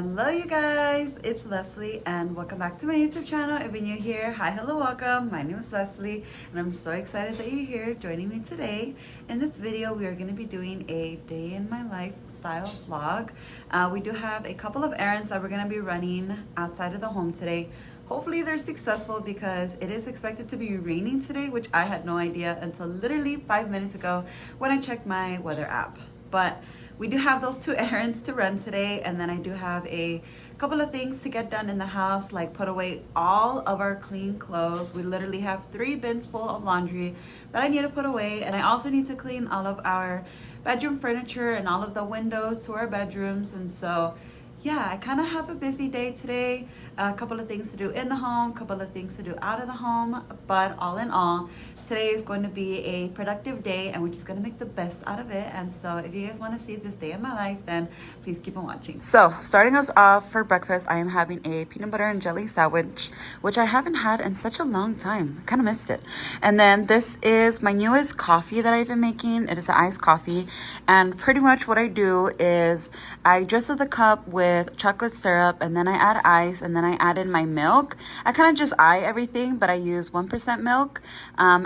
Hello you guys, it's Leslie and welcome back to my YouTube channel. If you're new here, hi, hello, welcome. My name is Leslie and I'm so excited that you're here joining me today. In this video, we are going to be doing a day in my life style vlog. We do have a couple of errands that we're going to be running outside of the home today. Hopefully they're successful because it is expected to be raining today, which I had no idea until literally 5 minutes ago when I checked my weather app. But we do have those two errands to run today, and then I do have a couple of things to get done in the house, like put away all of our clean clothes. We literally have 3 bins full of laundry that I need to put away, and I also need to clean all of our bedroom furniture and all of the windows to our bedrooms. And so yeah, I kind of have a busy day today. A couple of things to do in the home, a couple of things to do out of the home, but all in all, today is going to be a productive day and we're just going to make the best out of it. And so if you guys want to see this day in my life, then please keep on watching. So starting us off for breakfast, I am having a peanut butter and jelly sandwich, which I haven't had in such a long time. Kind of missed it. And then this is my newest coffee that I've been making. It is an iced coffee. And pretty much what I do is I drizzle the cup with chocolate syrup, and then I add ice, and then I add in my milk. I kind of just eye everything, but I use 1% milk.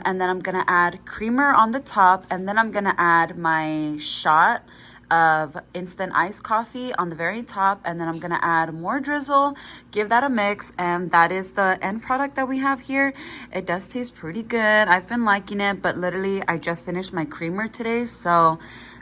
And then I'm gonna add creamer on the top, and then I'm gonna add my shot of instant iced coffee on the very top, and then I'm gonna add more drizzle, give that a mix, and that is the end product that we have here. It does taste pretty good. I've been liking it, but literally I just finished my creamer today, so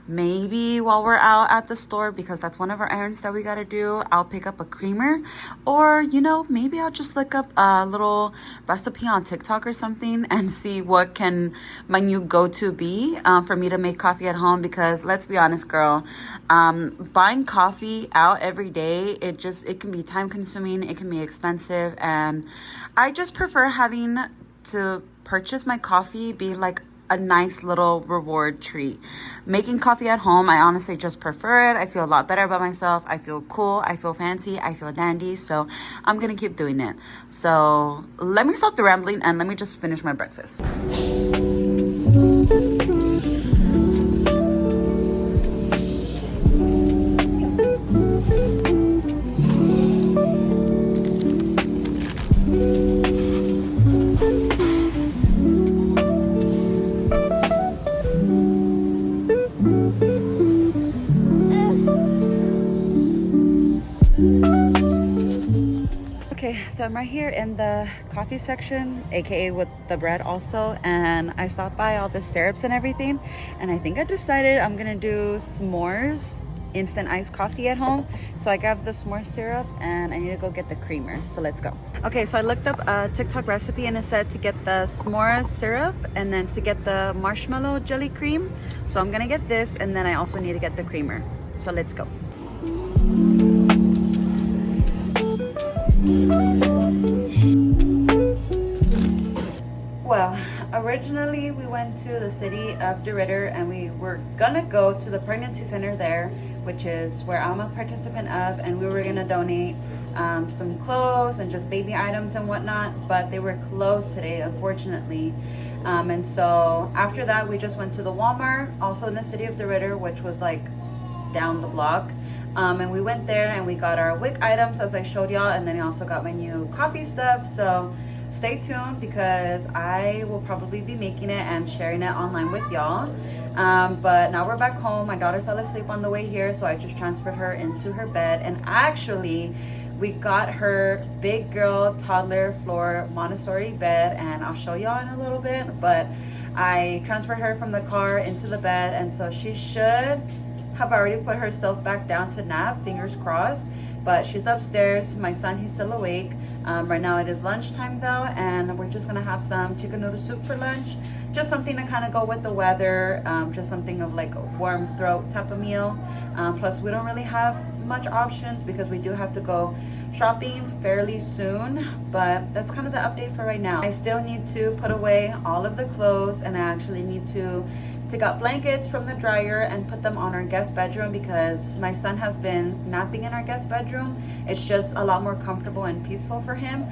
maybe while we're out at the store, because that's one of our errands that we got to do, I'll pick up a creamer, or maybe I'll just look up a little recipe on TikTok or something and see what can my new go-to be for me to make coffee at home. Because let's be honest, girl, buying coffee out every day, it can be time consuming, it can be expensive, and I just prefer having to purchase my coffee be like a nice little reward treat. Making coffee at home, I honestly just prefer it. I feel a lot better about myself. I feel cool. I feel fancy. I feel dandy. So I'm gonna keep doing it. So let me stop the rambling and let me just finish my breakfast. So I'm right here in the coffee section, aka with the bread also, and I stopped by all the syrups and everything, and I think I decided I'm gonna do s'mores instant iced coffee at home. So I grabbed the s'more syrup and I need to go get the creamer, so let's go. Okay, so I looked up a TikTok recipe and it said to get the s'more syrup and then to get the marshmallow jelly cream. So I'm gonna get this, and then I also need to get the creamer, so let's go. Well, originally we went to the city of DeRidder and we were gonna go to the pregnancy center there, which is where I'm a participant of, and we were gonna donate some clothes and just baby items and whatnot, but they were closed today, unfortunately. And so after that, we just went to the Walmart, also in the city of DeRidder, which was like down the block. And we went there and we got our WIC items as I showed y'all, and then I also got my new coffee stuff. So stay tuned because I will probably be making it and sharing it online with y'all. But now we're back home. My daughter fell asleep on the way here, so I just transferred her into her bed. And actually, we got her big girl toddler floor Montessori bed, and I'll show y'all in a little bit. But I transferred her from the car into the bed, and so she should have already put herself back down to nap, fingers crossed. But she's upstairs. My son, he's still awake. Right now it is lunchtime though, and we're just gonna have some chicken noodle soup for lunch. Just something to kind of go with the weather, just something of like a warm throat type of meal. Plus we don't really have much options because we do have to go shopping fairly soon, but that's kind of the update for right now. I still need to put away all of the clothes, and I actually need to take out blankets from the dryer and put them on our guest bedroom because my son has been napping in our guest bedroom. It's just a lot more comfortable and peaceful for him.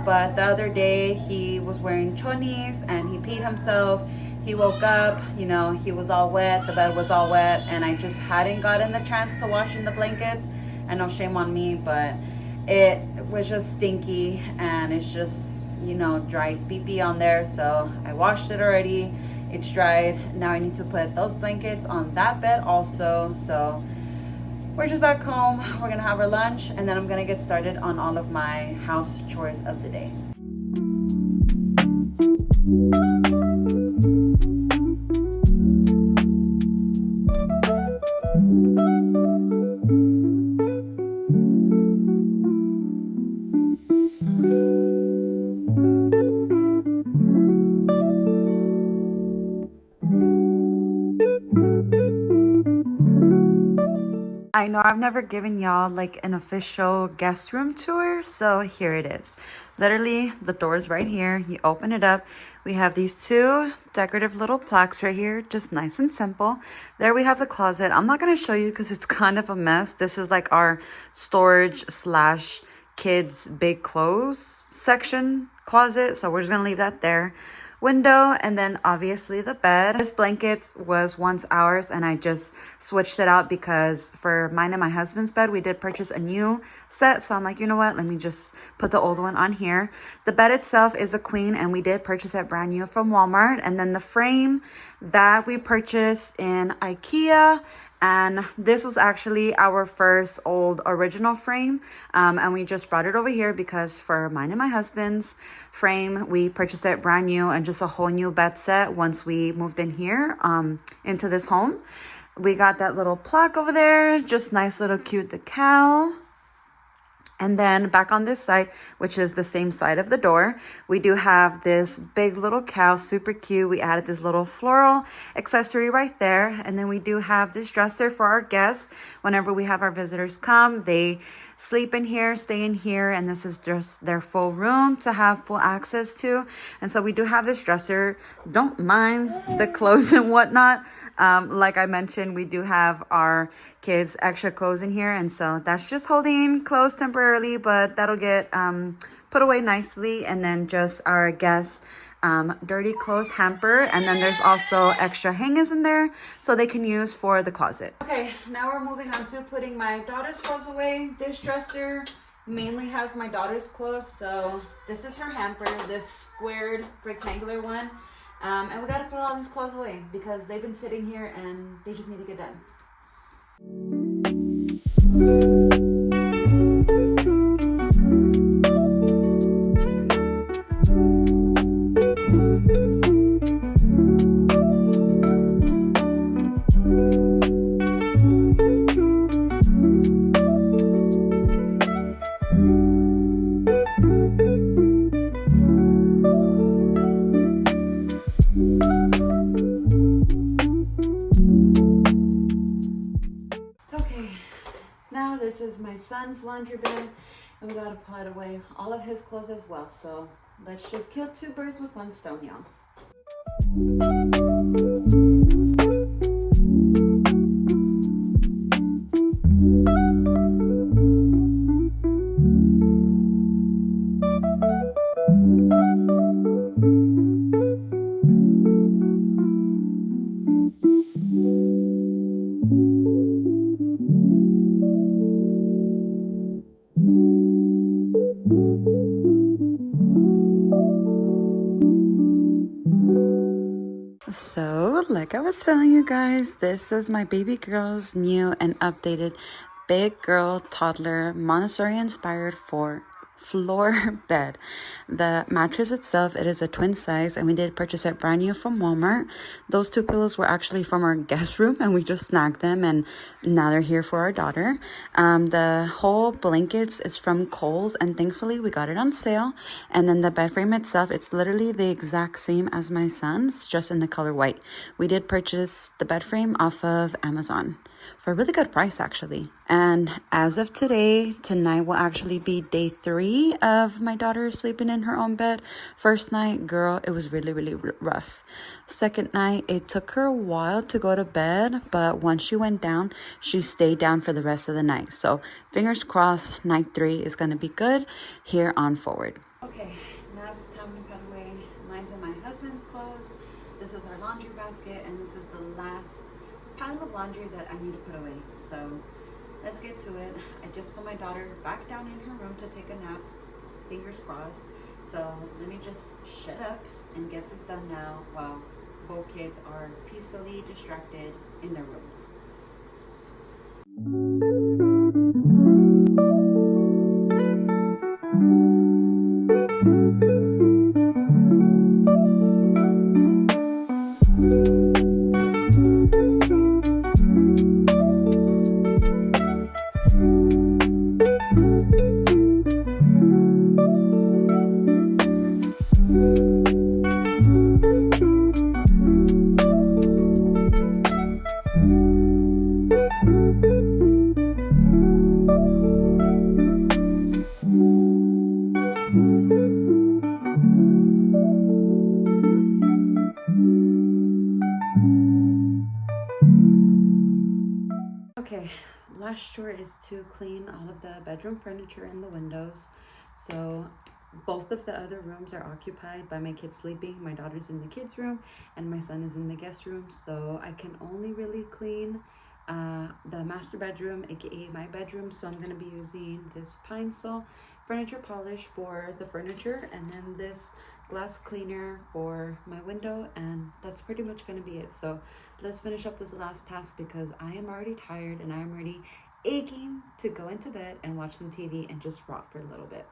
But the other day he was wearing chonis and he peed himself. He woke up, you know, he was all wet, the bed was all wet, and I just hadn't gotten the chance to wash in the blankets. I know, shame on me, but it was just stinky and it's just, you know, dried pee-pee on there. So I washed it already. It's dried. Now I need to put those blankets on that bed also. So we're just back home. We're gonna have our lunch and then I'm gonna get started on all of my house chores of the day. I know I've never given y'all like an official guest room tour, so here it is. Literally, the door's right here. You open it up. We have these two decorative little plaques right here, just nice and simple. There we have the closet. I'm not going to show you because it's kind of a mess. This is like our storage slash kids' big clothes section closet, so we're just going to leave that there. Window, and then obviously the bed. This blanket was once ours and I just switched it out because for mine and my husband's bed we did purchase a new set, so I'm like, you know what, let me just put the old one on here. The bed itself is a queen and we did purchase it brand new from Walmart, and then the frame that we purchased in IKEA. And this was actually our first old original frame, and we just brought it over here because for mine and my husband's frame we purchased it brand new and just a whole new bed set once we moved in here into this home. We got that little plaque over there, just nice little cute decal. And then back on this side, which is the same side of the door, we do have this big little cow, super cute. We added this little floral accessory right there. And then we do have this dresser for our guests. Whenever we have our visitors come, they sleep in here, stay in here, and this is just their full room to have full access to. And so we do have this dresser. Don't mind the clothes and whatnot. Like I mentioned, we do have our kids extra clothes in here, and so that's just holding clothes temporarily, but that'll get put away nicely. And then just our guests dirty clothes hamper, and then there's also extra hangers in there so they can use for the closet. Okay, now we're moving on to putting my daughter's clothes away. This dresser mainly has my daughter's clothes, so this is her hamper, this squared rectangular one, and we got to put all these clothes away because they've been sitting here and they just need to get done. This is my son's laundry bag, and we gotta put away all of his clothes as well. So let's just kill two birds with one stone, y'all. So, like I was telling you guys, this is my baby girl's new and updated big girl toddler Montessori inspired floor bed. The mattress itself, it is a twin size, and we did purchase it brand new from Walmart. Those two pillows were actually from our guest room and we just snagged them, and now they're here for our daughter. The whole blankets is from Kohl's, and thankfully we got it on sale. And then the bed frame itself, it's literally the exact same as my son's, just in the color white. We did purchase the bed frame off of Amazon for a really good price, actually. And as of tonight will actually be day 3 of my daughter sleeping in her own bed. First night, girl, it was really, really rough. Second night, it took her a while to go to bed, but once she went down, she stayed down for the rest of the night. So fingers crossed, night 3 is going to be good here on forward. Okay, now it's time to put away mine's and my husband's clothes. This is our laundry basket, and this is the last pile of laundry that I need to put away. So let's get to it. I just put my daughter back down in her room to take a nap, fingers crossed. So let me just shut up and get this done now while both kids are peacefully distracted in their rooms. Okay, last chore is to clean all of the bedroom furniture and the windows. So both of the other rooms are occupied by my kids sleeping. My daughter's in the kids' room and my son is in the guest room. So I can only really clean the master bedroom, aka my bedroom. So I'm going to be using this Pine Sol furniture polish for the furniture, and then this glass cleaner for my window, and that's pretty much going to be it. So let's finish up this last task because I am already tired and I am already aching to go into bed and watch some TV and just rot for a little bit.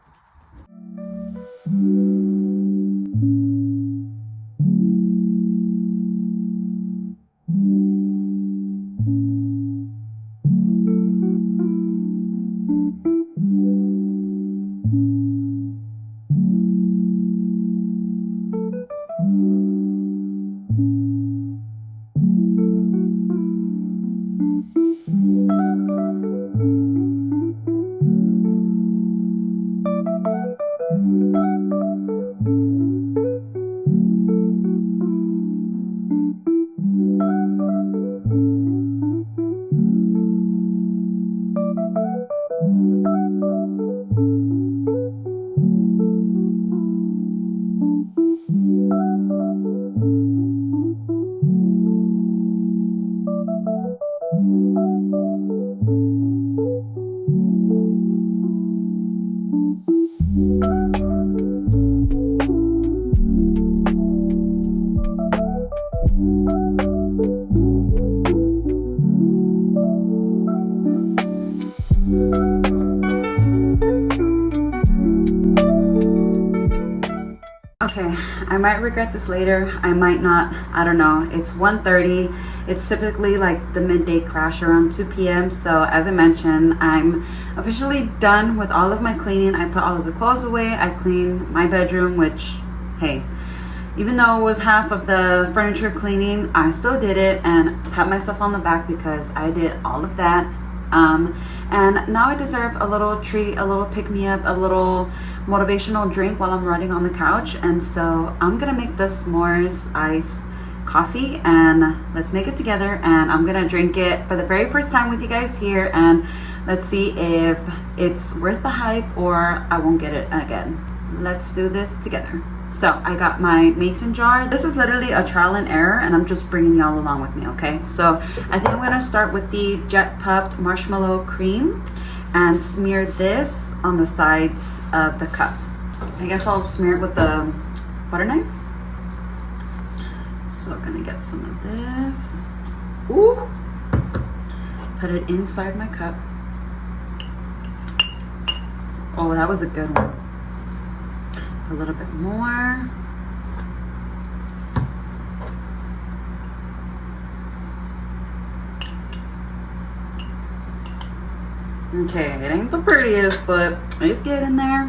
Okay, I might regret this later, I might not, I don't know. It's 1:30. It's typically like the midday crash around 2 p.m. So as I mentioned, I'm officially done with all of my cleaning. I put all of the clothes away. I cleaned my bedroom, which, hey, even though it was half of the furniture cleaning, I still did it and pat myself on the back because I did all of that. And now I deserve a little treat, a little pick-me-up, a little motivational drink while I'm riding on the couch. And so I'm gonna make the s'mores iced coffee, and let's make it together, and I'm gonna drink it for the very first time with you guys here, and let's see if it's worth the hype or I won't get it again. Let's do this together. So I got my mason jar. This is literally a trial and error, and I'm just bringing y'all along with me, okay? So I think I'm gonna start with the jet puffed marshmallow cream and smear this on the sides of the cup. I guess I'll smear it with the butter knife. So I'm gonna get some of this. Ooh! Put it inside my cup. Oh, that was a good one. A little bit more. Okay, it ain't the prettiest, but it's getting there.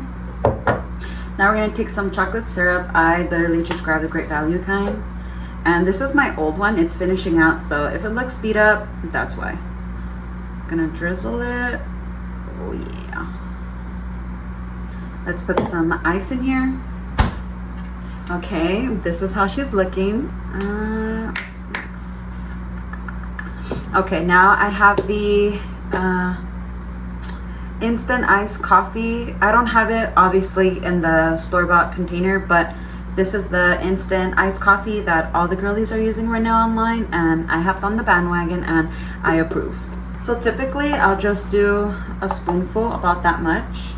Now we're gonna take some chocolate syrup. I literally just grabbed the Great Value kind. And this is my old one. It's finishing out, so if it looks beat up, that's why. Gonna drizzle it. Oh yeah. Let's put some ice in here. Okay, this is how she's looking. What's next? Okay, now I have the instant iced coffee. I don't have it obviously in the store-bought container, but this is the instant iced coffee that all the girlies are using right now online, and I hopped on the bandwagon and I approve. So typically I'll just do a spoonful, about that much.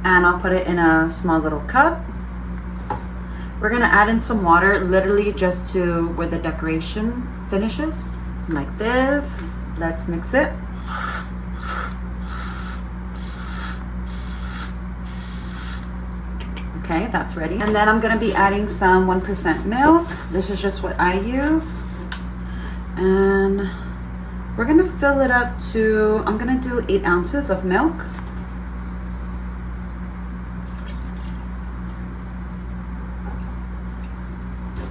And I'll put it in a small little cup. We're gonna add in some water, literally just to where the decoration finishes. Like this. Let's mix it. Okay, that's ready. And then I'm gonna be adding some 1% milk. This is just what I use. And we're gonna fill it up to, I'm gonna do 8 ounces of milk.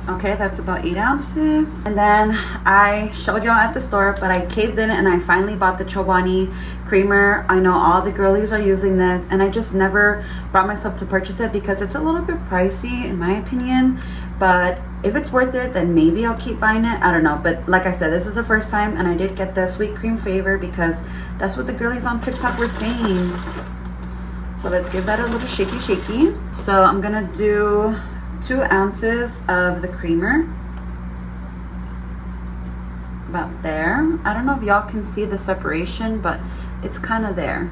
Okay, that's about 8 ounces. And then I showed y'all at the store, but I caved in and I finally bought the Chobani creamer. I know all the girlies are using this and I just never brought myself to purchase it because it's a little bit pricey in my opinion. But if it's worth it, then maybe I'll keep buying it. I don't know. But like I said, this is the first time and I did get the sweet cream flavor because that's what the girlies on TikTok were saying. So let's give that a little shaky shaky. So I'm gonna do 2 ounces of the creamer, about there. I don't know if y'all can see the separation, but it's kind of there.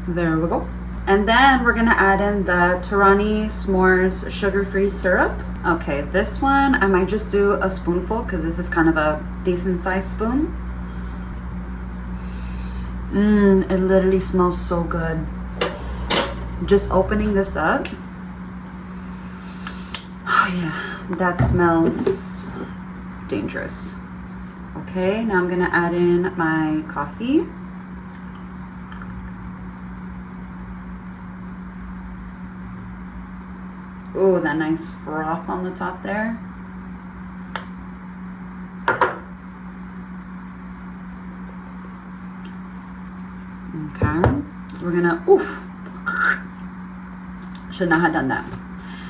There we go. And then we're gonna add in the Torani S'mores sugar-free syrup. Okay, this one I might just do a spoonful because this is kind of a decent sized spoon. It literally smells so good. Just opening this up. Oh yeah, that smells dangerous. Okay, now I'm gonna add in my coffee. Oh, that nice froth on the top there. Okay, we're gonna, oof, should not have done that.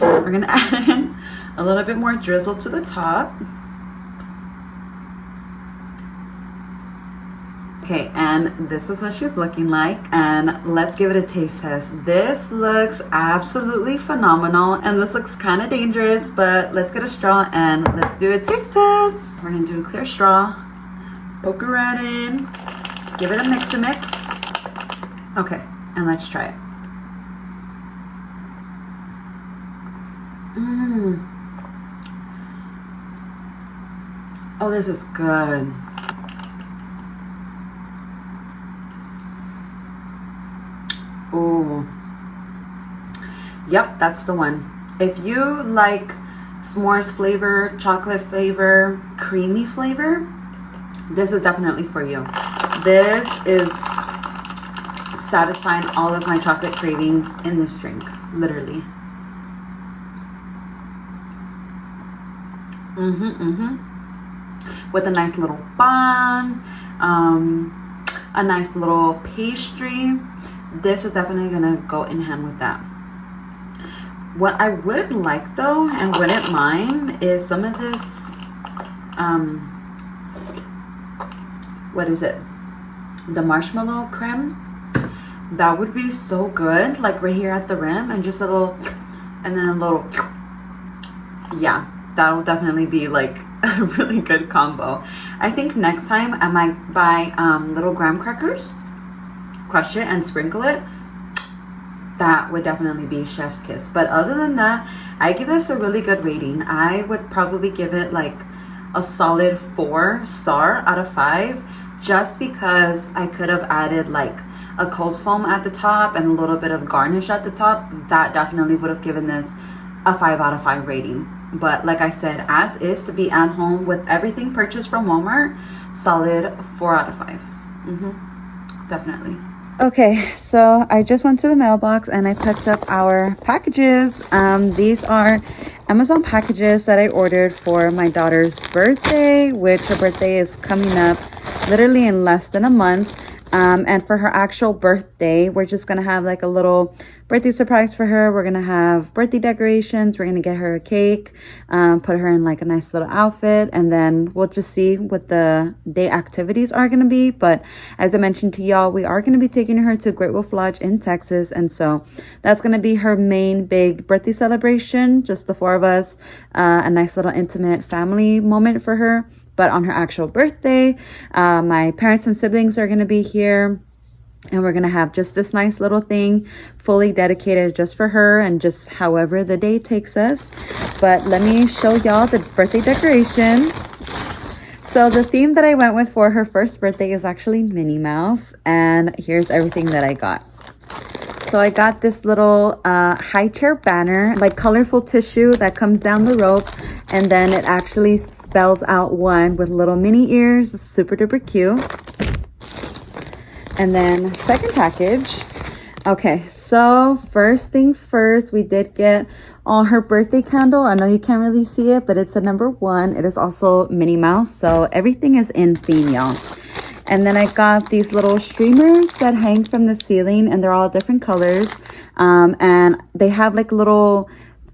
We're gonna add in a little bit more drizzle to the top. Okay, and this is what she's looking like. And let's give it a taste test. This looks absolutely phenomenal. And this looks kind of dangerous, but let's get a straw and let's do a taste test. We're gonna do a clear straw. Poke it right in. Give it a mix. Okay, and let's try it. Oh, this is good. Oh, yep, that's the one. If you like s'mores flavor, chocolate flavor, creamy flavor, this is definitely for you. This is satisfying all of my chocolate cravings in this drink, literally. With a nice little bun, a nice little pastry. This is definitely gonna go in hand with that. What I would like though, and wouldn't mind, is some of this, what is it? The marshmallow creme. That would be so good, like right here at the rim, and just a little, and then a little, yeah, that will definitely be like a really good combo. I think next time I might buy little graham crackers, crush it and sprinkle it. That would definitely be chef's kiss. But other than that, I give this a really good rating. I would probably give it like a solid 4-star out of 5, just because I could have added like a cold foam at the top and a little bit of garnish at the top. That definitely would have given this a 5 out of 5 rating. But like I said, as is, to be at home with everything purchased from Walmart, solid 4 out of 5. Definitely. Okay, so I just went to the mailbox and I picked up our packages. These are Amazon packages that I ordered for my daughter's birthday, which her birthday is coming up literally in less than a month. And for her actual birthday, we're just gonna have like a little birthday surprise for her. We're gonna have birthday decorations. We're gonna get her a cake, put her in like a nice little outfit, and then we'll just see what the day activities are gonna be. But as I mentioned to y'all, we are gonna be taking her to Great Wolf Lodge in Texas, and so that's gonna be her main big birthday celebration, just the 4 of us, a nice little intimate family moment for her. But on her actual birthday, my parents and siblings are going to be here. And we're going to have just this nice little thing fully dedicated just for her and just however the day takes us. But let me show y'all the birthday decorations. So the theme that I went with for her first birthday is actually Minnie Mouse. And here's everything that I got. So I got this little high chair banner, like colorful tissue that comes down the rope. And then it actually spells out one with little mini ears. It's super duper cute. And then second package. Okay, so first things first, we did get on her birthday candle. I know you can't really see it, but it's the number 1. It is also Minnie Mouse, so everything is in theme, y'all. And then I got these little streamers that hang from the ceiling, and they're all different colors. And they have like little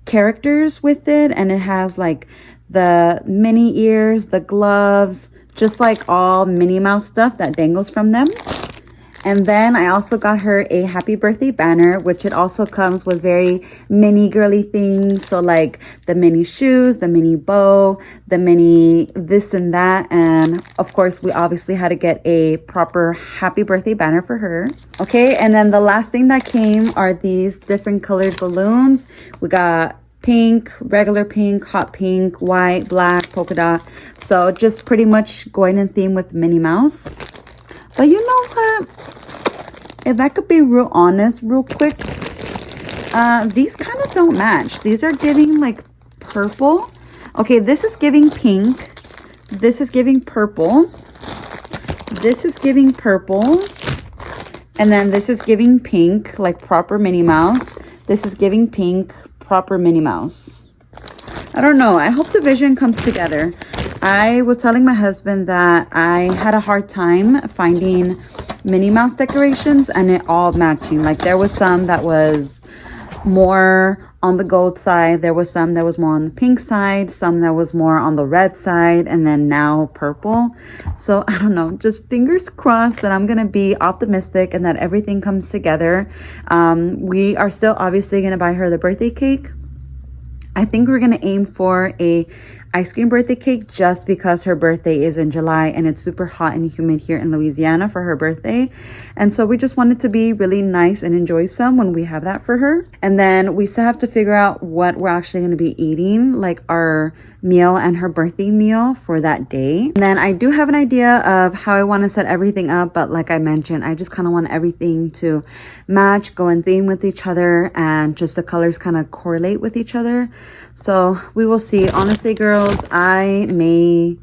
characters with it, and it has like the mini ears, the gloves, just like all Minnie Mouse stuff that dangles from them. And then I also got her a happy birthday banner, which it also comes with very mini girly things. So like the mini shoes, the mini bow, the mini this and that. And of course, we obviously had to get a proper happy birthday banner for her. Okay, and then the last thing that came are these different colored balloons. We got pink, regular pink, hot pink, white, black, polka dot. So just pretty much going in theme with Minnie Mouse. But you know what? If I could be real honest real quick, these kind of don't match. These are giving like purple. Okay, this is giving pink. This is giving purple. This is giving purple. And then this is giving pink, like proper Minnie Mouse. This is giving pink, proper Minnie Mouse. I don't know. I hope the vision comes together. I was telling my husband that I had a hard time finding Minnie Mouse decorations and it all matching. Like there was some that was more on the gold side. There was some that was more on the pink side, some that was more on the red side, and then now purple. So I don't know, just fingers crossed that I'm gonna be optimistic and that everything comes together. We are still obviously gonna buy her the birthday cake. I think we're gonna aim for a ice cream birthday cake just because her birthday is in July and it's super hot and humid here in Louisiana for her birthday. And so we just want it to be really nice and enjoy some when we have that for her. And then we still have to figure out what we're actually going to be eating, like our meal and her birthday meal for that day. And then I do have an idea of how I want to set everything up, but like I mentioned, I just kind of want everything to match, go in theme with each other, and just the colors kind of correlate with each other. So we will see. Honestly, girls, I may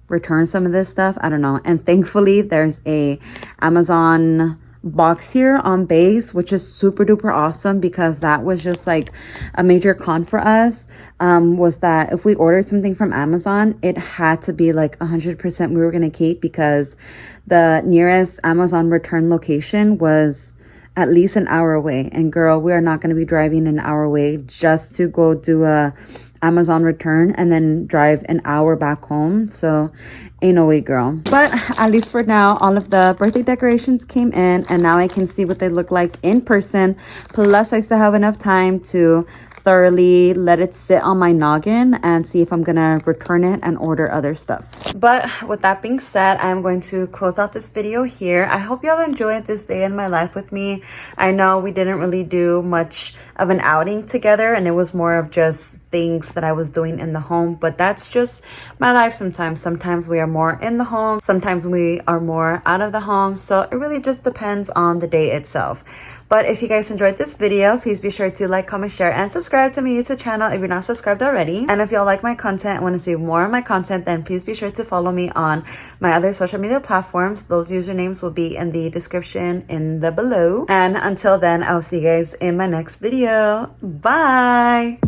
return some of this stuff. I don't know. And thankfully, there's a Amazon box here on base, which is super duper awesome because that was just like a major con for us. Was that if we ordered something from Amazon, it had to be like 100% we were going to keep because the nearest Amazon return location was at least an hour away. And girl, we are not going to be driving an hour away just to go do a Amazon return and then drive an hour back home. So ain't no way, girl. But at least for now, all of the birthday decorations came in and now I can see what they look like in person. Plus I still have enough time to thoroughly let it sit on my noggin and see if I'm gonna return it and order other stuff. But with that being said, I'm going to close out this video here. I hope y'all enjoyed this day in my life with me. I know we didn't really do much of an outing together and it was more of just things that I was doing in the home, but that's just my life sometimes. Sometimes we are more in the home, sometimes we are more out of the home, so it really just depends on the day itself. But if you guys enjoyed this video, please be sure to like, comment, share, and subscribe to my YouTube channel if you're not subscribed already. And if y'all like my content and want to see more of my content, then please be sure to follow me on my other social media platforms. Those usernames will be in the description in the below. And until then, I'll see you guys in my next video. Bye!